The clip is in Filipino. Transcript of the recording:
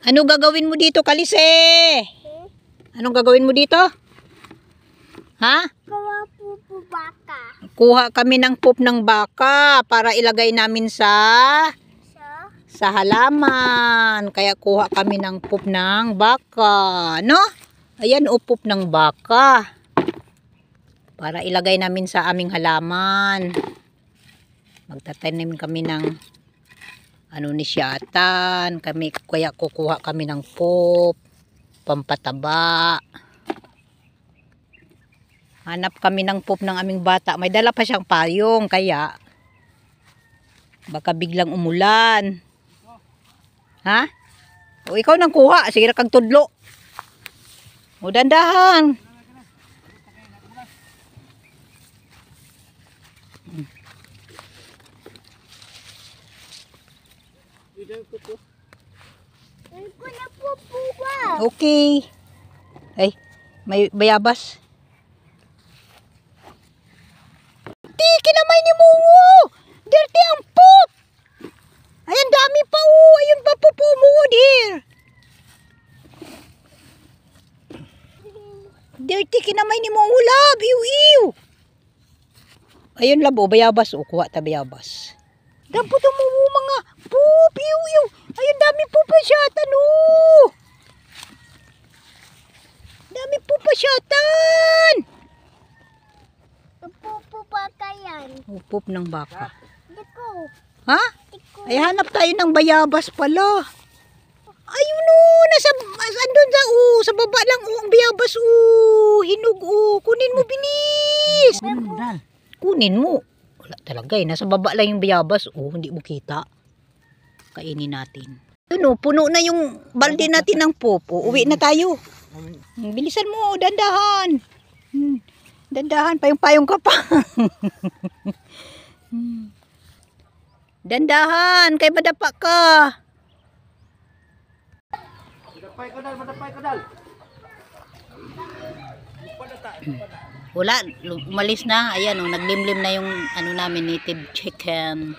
Ano gagawin mo dito, Kalise? Anong gagawin mo dito? Ha? Kuha po baka. Kuha kami ng poop ng baka para ilagay namin sa halaman. Kaya kuha kami ng poop ng baka. No? Ayan o, poop ng baka. Para ilagay namin sa aming halaman. Magtatanim kami ng nisyatan. Kaya kukuha kami ng poop. Pampataba. Hanap kami ng poop ng aming bata. May dala pa siyang payong. Kaya baka biglang umulan. Ha? O ikaw nang kuha. Sige kang tudlo. O dandahan. Okay. Ay, may bayabas. Kinamay ni Muwo. Dirty ang poop. Ayan, dami pa o. Ayun pa po mo, dear. Dirty, kinamay ni Muwo, love. Iw. Ayun, labo, bayabas o. Kuha ta bayabas. Dampo to mo mga poop. Iw. Ayun, dami po pa syatan o. Dami po pa syatan. Pupo baka yan. Poop ng baka. Diko. Ha? Diko. Ay, hanap tayo ng bayabas pala. Ayun o, andun sa baba lang o, ang bayabas o, hinog o, kunin mo bilis. Kunin mo. Wala talaga eh, nasa baba lang yung bayabas o, hindi mo kita. Kainin natin. Ayun o, puno na yung balde natin ng poop o, uwi na tayo. Bilisan mo, dandahan. Dandahan, payong-payong ka pa. Dandahan, kay madapa ka. Madapay ka dal. Wala, umalis na. Ayan, naglimlim na yung namin, native chicken.